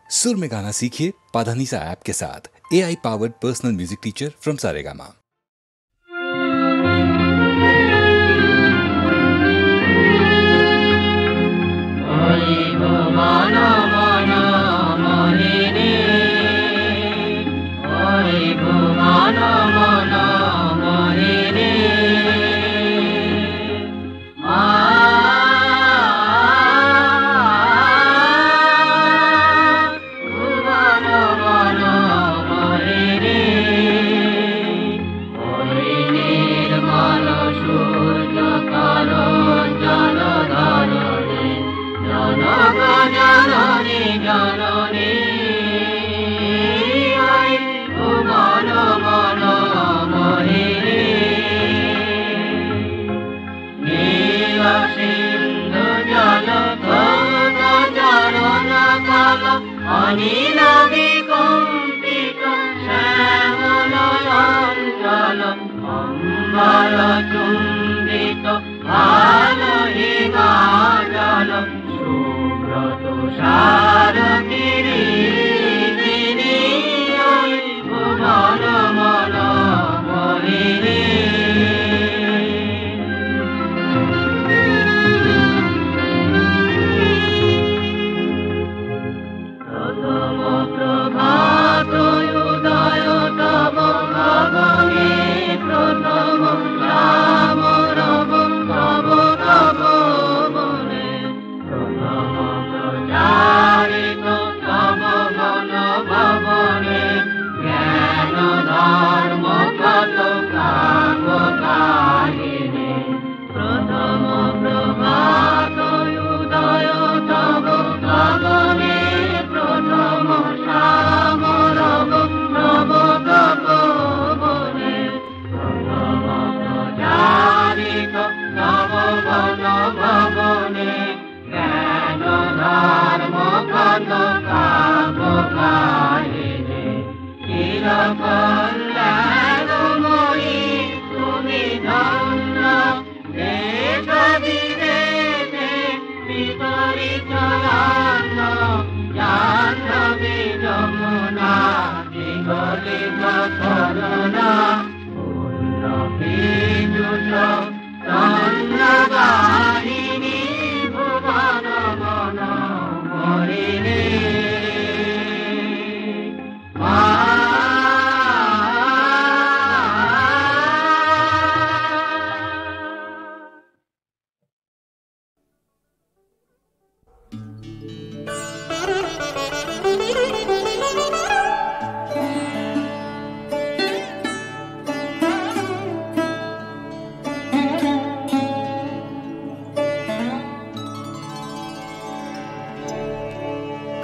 सुर में गाना सीखिए पाधानीसा ऐप के साथ। AI powered personal music teacher from Saregama.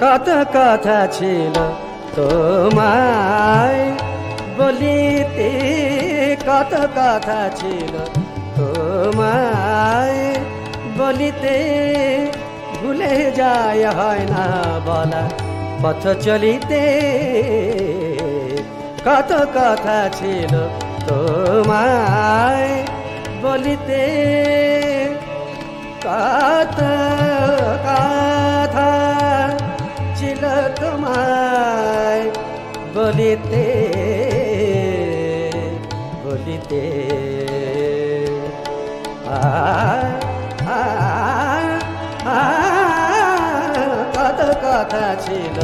কত কথা ছিল তোমায় বলিতে, কত কথা ছিল তোমায় বলিতে, ভুলে যায় হয় না বলা পথ চলিতে। কত কথা ছিল তোমায় বলিতে, কত কথা ছিল তোমায় বলিতে, বলিতে। কত কথা ছিল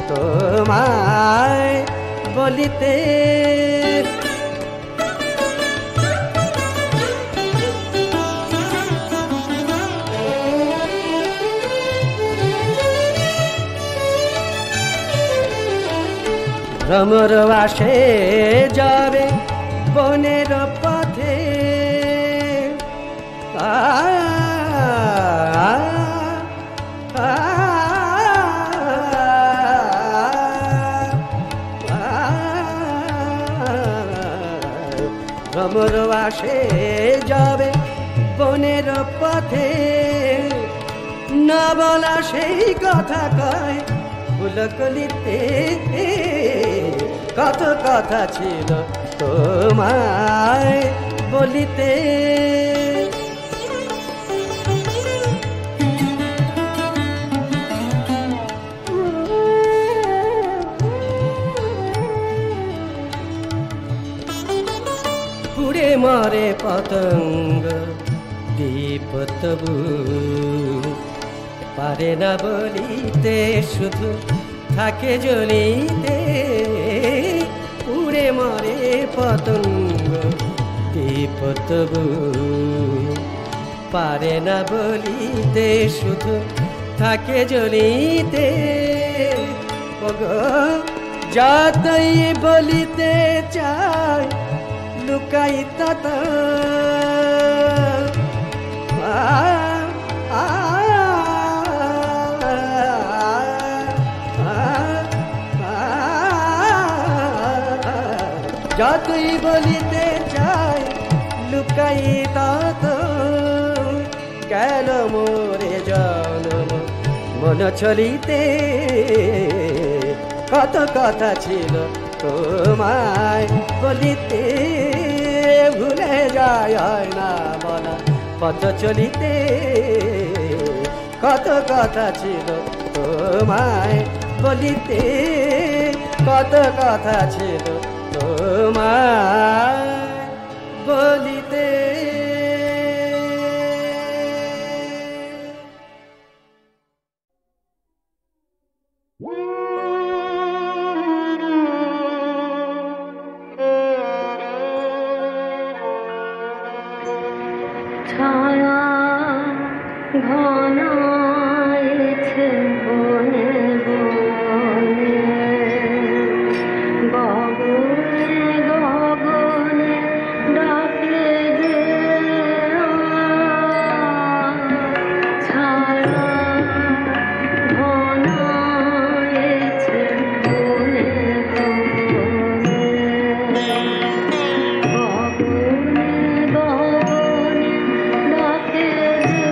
তোমায় বলিতে। ভ্রমর আসে যাবে বনের পথে, ভ্রমর আসে যাবে বনের পথে, না বলা সেই কথা কয় ফুলকলিতে। কত কথা ছিল তোমায় বলিতে। মরে পতঙ্গ দীপ তবু পারে না বলিতে, শুধু থাকে জ্বলিতে। উড়ে মরে পতঙ্গ দীপ তবু পারে না বলিতে, শুধু থাকে জ্বলিতে। যতই বলিতে চাই লুকাই তত যতই বলিতে চাই লুকাই তত গেল মোরে জনম মন ছলিতে। কত কথা ছিল তোমায় বলিতে, ভুলে যায় না বলা পথ চলিতে। কত কথা ছিল তোমায় বলিতে, কত কথা ছিল তোমায় বলিতে। ছায়া ঘনাইছে বনে বনে, গগনে গগনে ডাকে যে ছায়া ঘনাইছে বনে বনে, গগনে গগনে ডাকে যে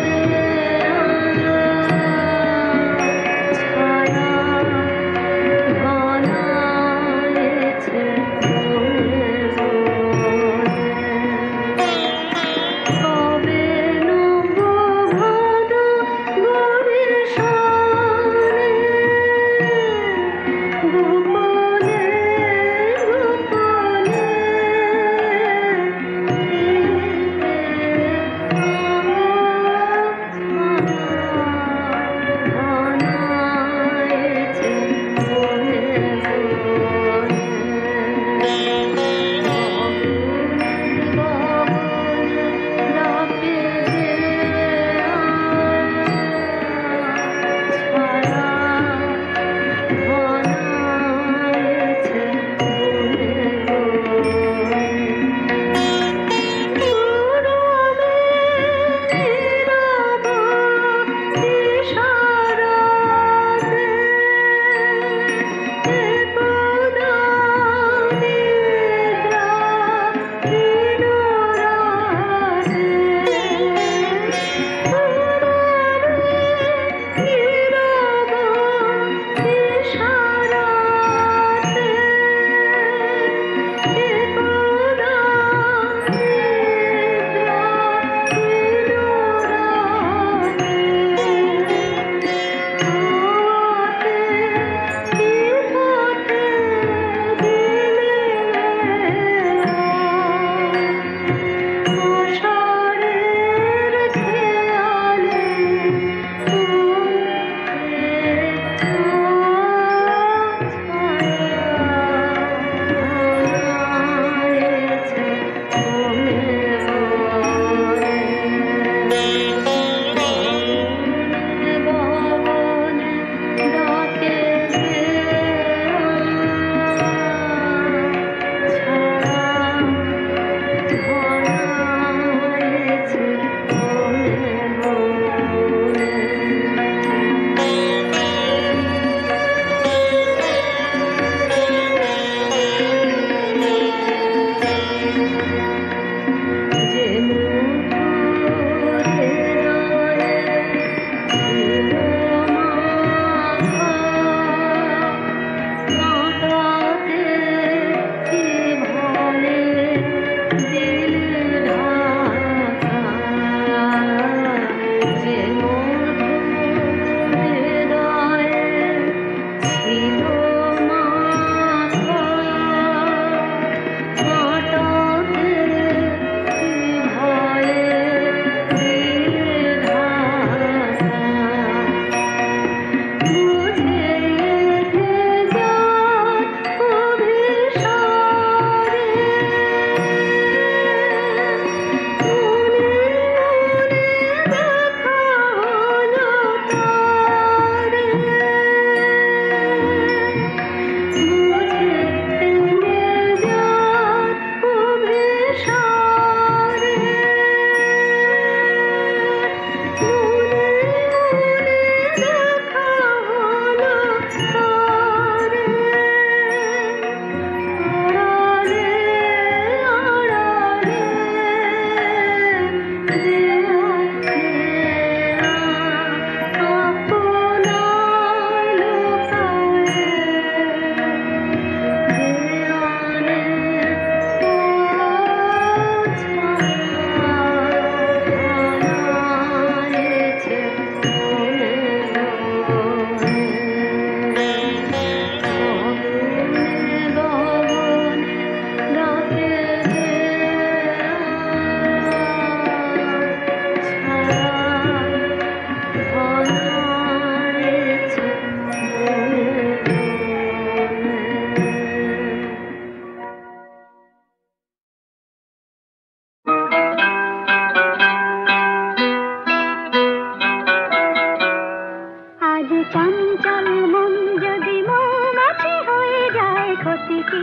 ক্ষতি কি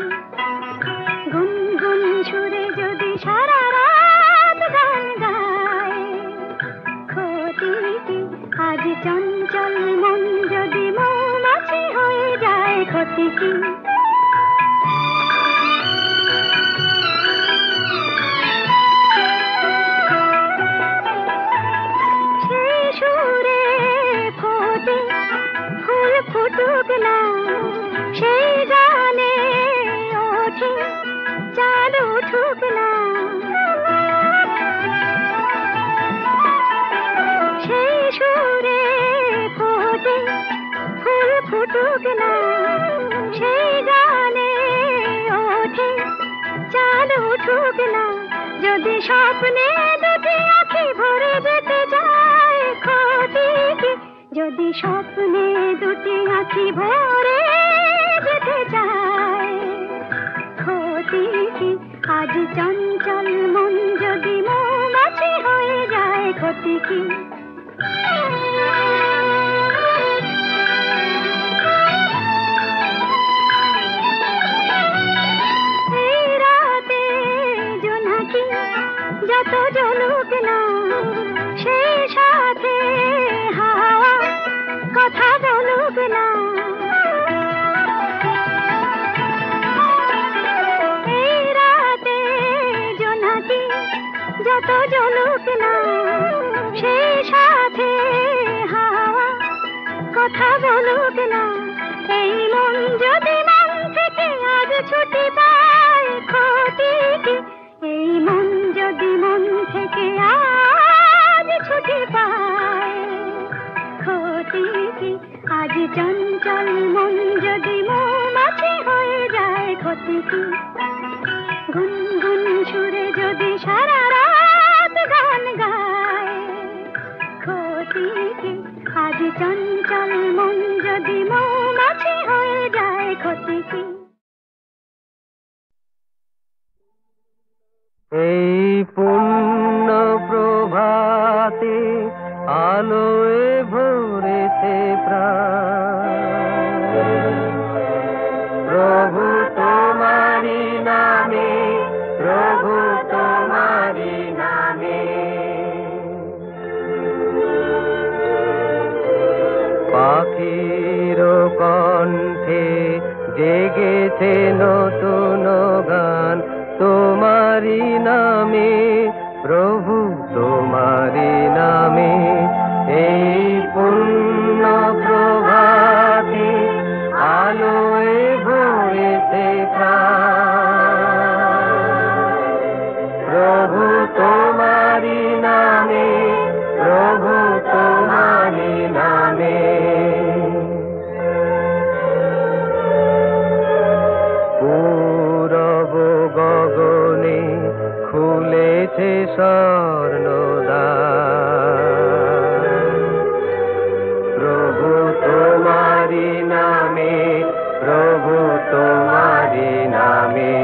গুনগুন সুরে যদি সারা রাত গান গায় ক্ষতি কি আজ চঞ্চল মন যদি মৌমাছি হয়ে যায় ক্ষতি কি সেই সুরে ফোটে ফুল ফুটুক না সেই গানে ওঠে চাঁদ উঠুক না সেই সুরে ফোটে ফুল ফুটুক না সেই গানে ওঠে চাঁদ উঠুক না যদি স্বপ্নে দুটি আঁখি ভরে যেতে যায় ক্ষতি কি যদি স্বপ্নে দুটি আঁখি ভরে যেতে যায় ক্ষতি কি আজ চঞ্চল মন যদি মৌমাছি হয়ে যায় ক্ষতি কি এই রাতে জোনাকি যত জ্বলুক না সেই সাথে হাওয়া কথা বলুক না এই রাতে জোনাকি যত জ্বলুক না সেই সাথে হাওয়া কথা বলুক না এই মন যদি মন থেকে আজ ছুটি পায় ক্ষতি কি এই মন যদি মন থেকে আজ ছুটি পায় ক্ষতি কি আজ চঞ্চল মন যদি মৌমাছি হয়ে যায় ক্ষতি কি গুনগুন সুরে যদি সারা রাত গান গায় ক্ষতি কি আজ চঞ্চল মন যদি মৌমাছি হয়ে যায় ক্ষতি কি এই পূর্ণ প্রভাতে আলোয় ভরেছে প্রাণ প্রভু তোমারি নামে প্রভু তোমারি নামে পাখির কণ্ঠে জেগেছে নতুন গান তোমারি নামে প্রভু তোমারি নামে এই পূর্ণ প্রভাতে আলোয় ভরেছে প্রাণ প্রভু তোমারি নামে প্রভু তোমারি নামে পূরব গগনে খুলেছে স্বর্ণদ্বার প্রভু তোমারি নামে প্রভু তোমারি নামে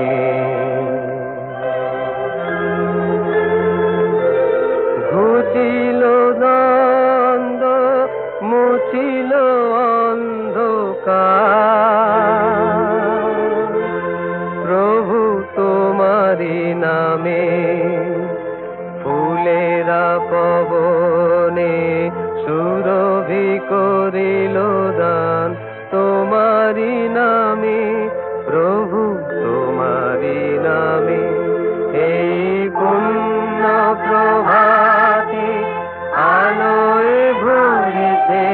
ঘুচিল দ্বন্দ্ব মুছিল অন্ধকার প্রভু তোমারি নামে ফুলেরা পবনে সুরভি করিল দান তোমারি নামে প্রভু তোমারি নামে এই পূর্ণ প্রভাতে আলোয় ভরেছে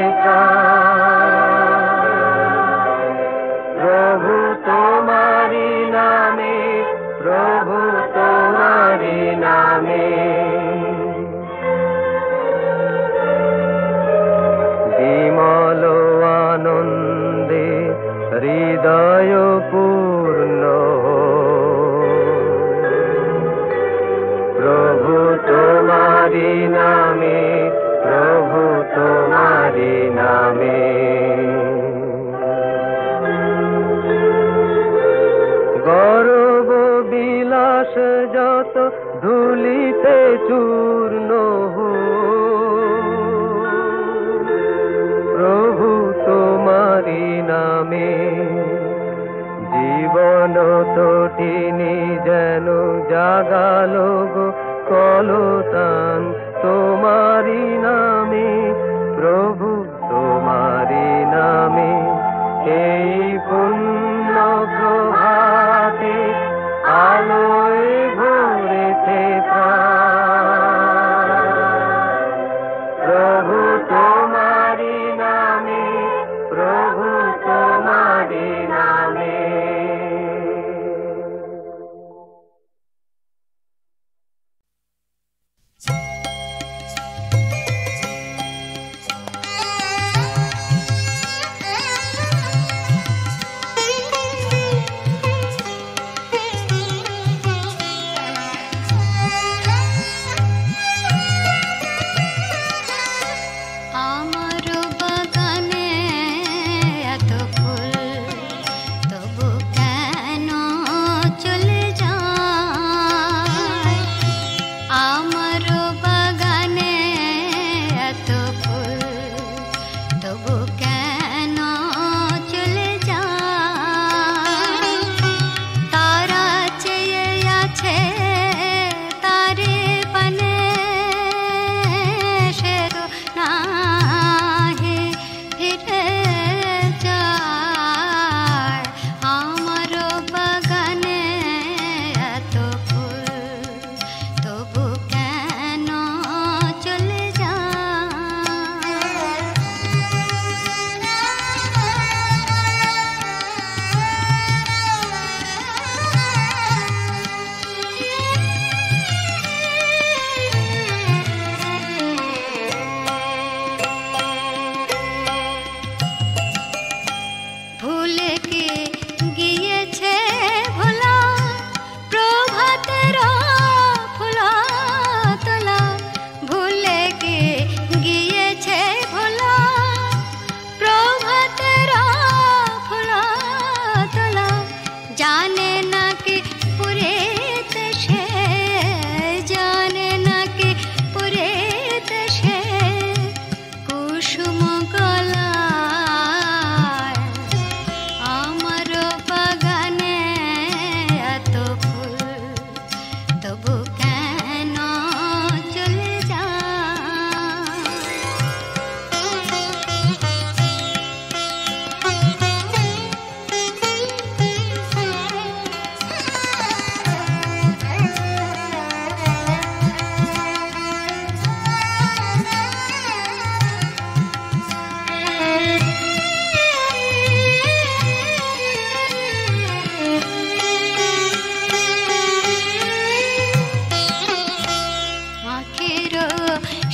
প্রভু তোমারি নামে প্রভু তোমারি নামে বিমল আনন্দে হৃদয় পূর্ণ প্রভু তোমারি নামে প্রভু তোমারি নামে গর্ব বিলাস যত ধুলিতে চূর্ণ প্রভু তোমারি নামে জীবন তটিনী যেন জাগালো গো কলতান তোমারি নামে প্রভু তোমারি নামে এই পুণ্য প্রভাতে আলোয় ভরেছে প্রাণ প্রভু তোমারি নামে প্রভু তোমারি নামে।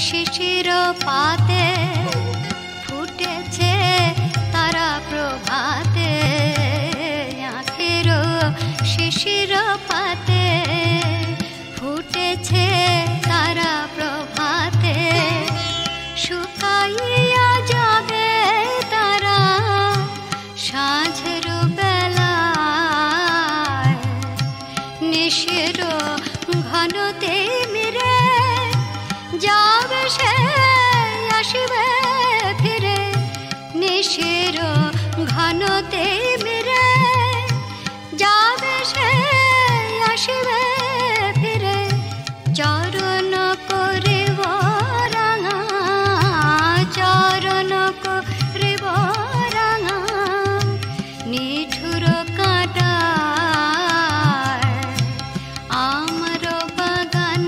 শিশির পাতে ফুটেছে তারা প্রভাতে, আখের শিশির পাতে ফুটেছে তারা প্রভাতে, শুকাইয়া যাবে তারা সাঁঝের বেলায়, নিশির ঘনতে মিরে যাবে সে আসিবে ফিরে, নিশির ঘনতে মিরে যাবে সে আসিবে ফিরে, চরণ করিব রাঙা, চরণ করিব রাঙা, নিঠুর কাঁটায় আমার বাগান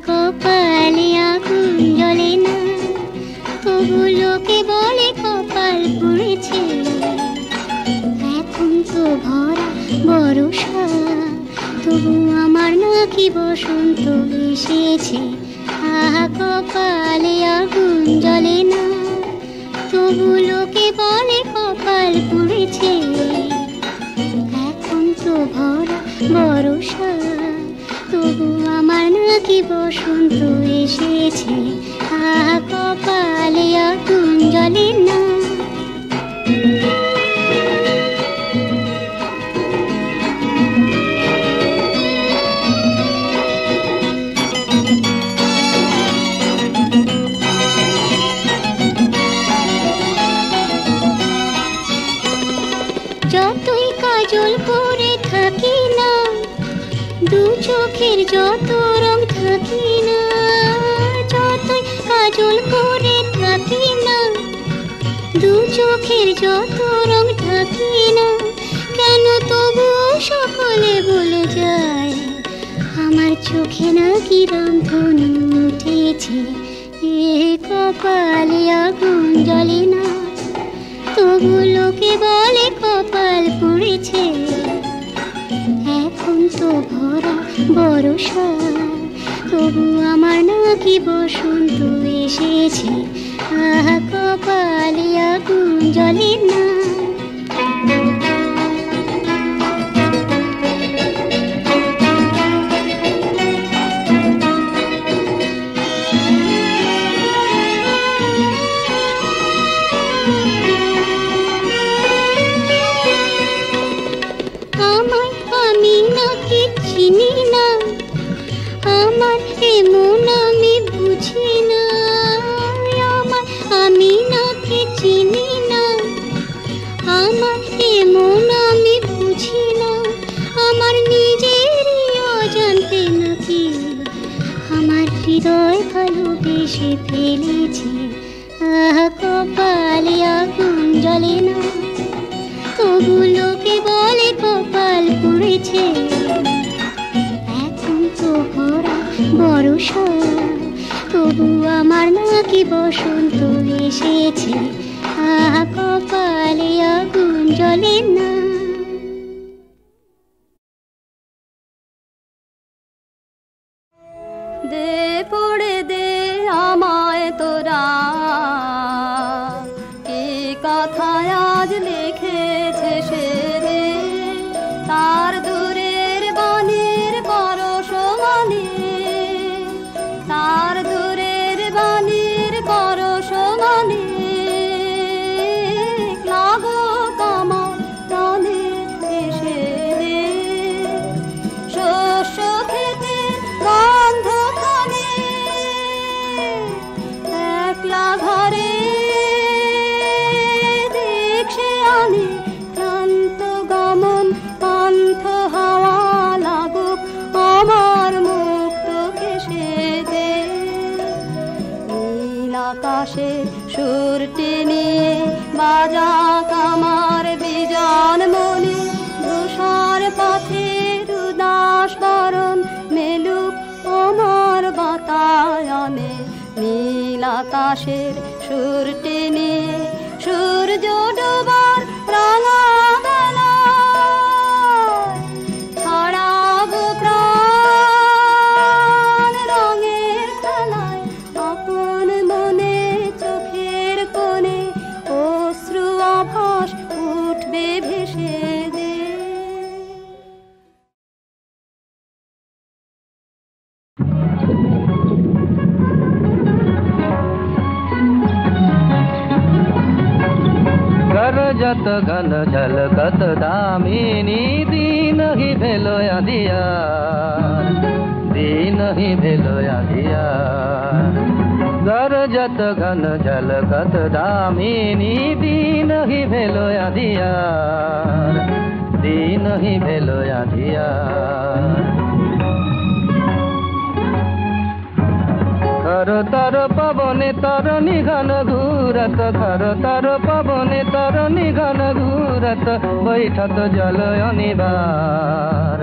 কপালে আগুন জ্বলে না, তবু লোকে বলে কপাল পুড়েছে। এখন তো ভরা বর্ষা, তবু আমার নাকি বসন্ত এসেছে। আহা কপালে আগুন জ্বলে না, তবু লোকে বলে কপাল পুড়েছে। এখন তো ভরা বর্ষা, তবু আমার নাকি বসন্ত এসেছে। আহা কপালে আগুন জ্বলে না। যতই কাজল করে থাকি না, দু চোখের যত রং থাকি না, যতই কাজল করে থাকি না, দু চোখের যত রং থাকি না, কেন তবু সকলে বলে যায় আমার চোখে নাকি রামধনু উঠেছে। এ কপালে আগুন জ্বলে না, তবু লোকে বলে কপাল পুড়েছে। এখন তো ভরা বর্ষা, তবু আমার নাকি বসন্ত এসেছে। আহা কপালে আগুন জ্বলে না। আমি নাকি চিনি না, আমার এমন আমি বুঝি না। আমি নাকি চিনি না, আমার এমন আমি বুঝি না। আমার নিজেরই অজান্তে নাকি আমার হৃদয় ভালোবেসে ফেলেছে। আহা কপালে আগুন জ্বলে না, তবু লোকে বলে কপাল পুড়েছে। এখন তো ভরা বর্ষা, তবু আমার নাকি বসন্ত এসেছে। আহা কপালে আগুন জ্বলে না। দে পড়ে দে আমায় তোরা, কি কথায় আজ লিখেছে সে রে। তার দূরের বাণীর পরশমণি, তার দূরের বাণীর পরশমণি, লাগো কামার প্রাণে এসে রে। শস্য খেতে গন্ধ খানে, একলা ঘরে দেখে আনি ক্লান্ত গমন পান্থ হাওয়া লাগুক আমার মুক্ত কেশে দে। নীল আকাশে সুরটি নিয়ে বাজা কামার বিজন মনে, ধূসর পথে উদাস বরণ মেলুক আমার বাতায়নে। নীল আকাশের সুরটি নিয়ে সূর্য ডোবার রাঙা বেলায় ছড়াবো প্রাণ রঙের খেলায়। আপন মনে চোখের কোণে অশ্রু আভাস উঠবে ভেসে দে। गरजत घन झलकत दामिनी, दीन ही भेलो अंधियार, दीन ही भेलो अंधियार। गरजत घन झलकत दामिनी, दीन ही भेलो अंधियार, दीन ही भेलो अंधियार। खर तर पवने तर निघन घूरत, खर तर पवने तर निघन घूरत, बैठत जल अनिवार,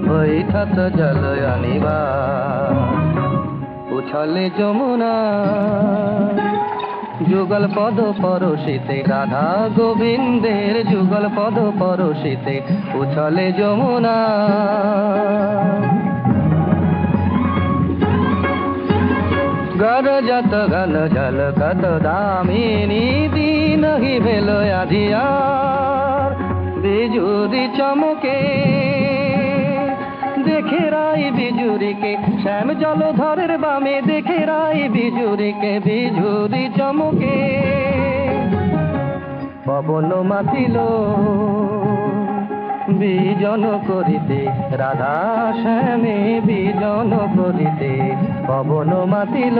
बैठत जल अनिवार। উছলে যমুনা যুগল পদ পরশিতে রাধা গোবিন্দের যুগল পদ পরশিতে উছলে যমুনা গরজত গল জল কত দামিনী দিনহি ভেলো আধিয়ার বিজুরি চমকে দেখে রাই বিজুরিকে শ্যাম জলধরের বামে দেখে রাই বিজুরিকে বিজুরি চমকে পবন মাতিল বিজন করিতে রাধা শ্যামে বিজন করিতে পবন মাতিল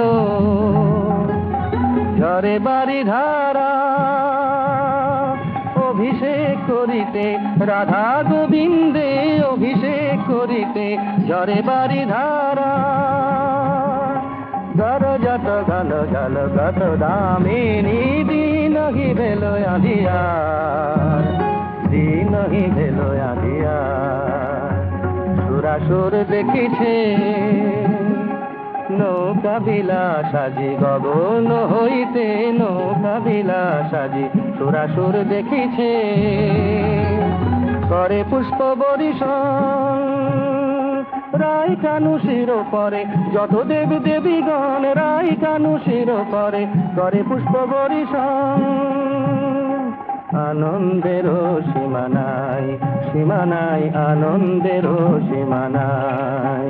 ঝরে বাড়ি ধারা অভিষেক করিতে রাধা গোবিন্দে অভিষেক করিতে ঝরে বাড়ি ধারা গরজত গল জল কত দামিনী দিনহি ভেলো আধিয়ার দিনহি ভেলো আধিয়ার সুরাসুর দেখিছে নৌকা বিলাস সাজি গগন হইতে নৌকা বিলাস সাজি সুরাসুর দেখিছে করে পুষ্প বরিশন রাই কানু শির পরে যত দেব দেবীগণ রাই কানু শির পরে করে পুষ্প বরিশন আনন্দের সীমানাই সীমানাই আনন্দের সীমানাই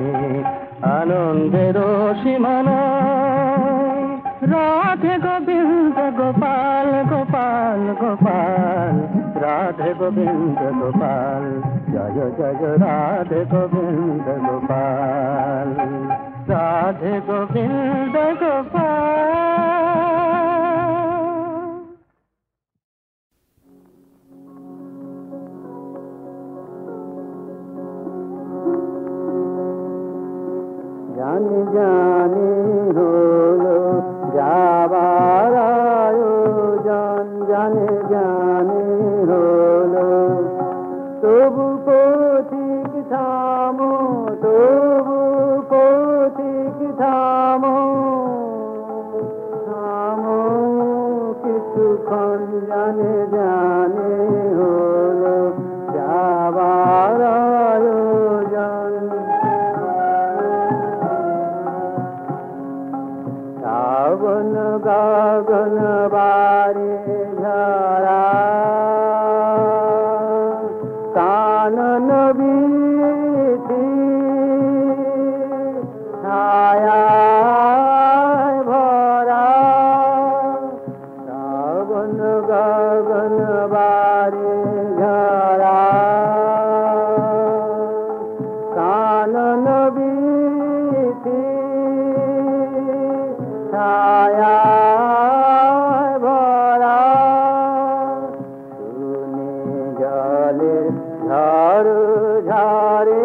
আনন্দের সীমানাই রাধে গোবিন্দ গোপাল গোপাল গোপাল রাধে গোবিন্দ গোপাল জয় জয় রাধে গোবিন্দ গোপাল রাধে গোবিন্দ গোপাল জানি জানি হলো যাবার আয়োজন জানি জানি হলো তবু পথিক থামো তবু পথিক থামো থামো কিছুক্ষণ জানি জানি হলো যাবার আয়োজন শ্রাবণ গগন বারে ঝরা কানন বীথি ছায়ায় ভরা শ্রাবণ গগন বারে ঝরা কানন বীথি ছায়ায় ভরা শুনে জলের ঝড় ঝরে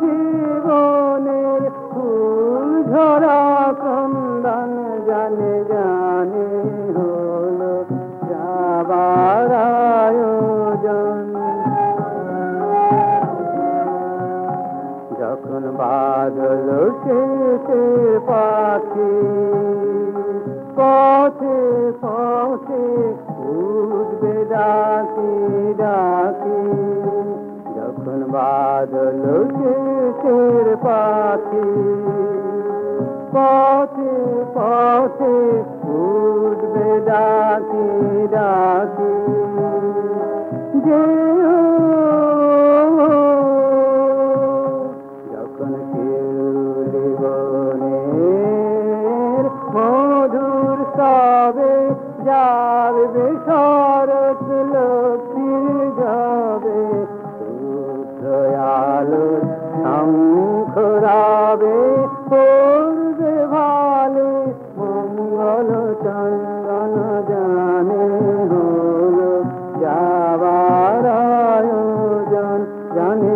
জীবনের ফুল ঝরা ক্রন্দন জানে জানে হলো যাবার আয়োজন যখন বাদল শেষে পাখি পথে পথে উঠবে ডাকি ডাকি যখন বাদল শেষের পাখি পথে পথে উঠবে ডাকি ডাকি যখন শিউলি বনের মধুর সবে যাবে শরৎ লক্ষ্মীর যাবে আলো শঙ্খরাবে পড়বে ভালে মঙ্গল চন্দন জানে হলো যাবার আয়োজন জানে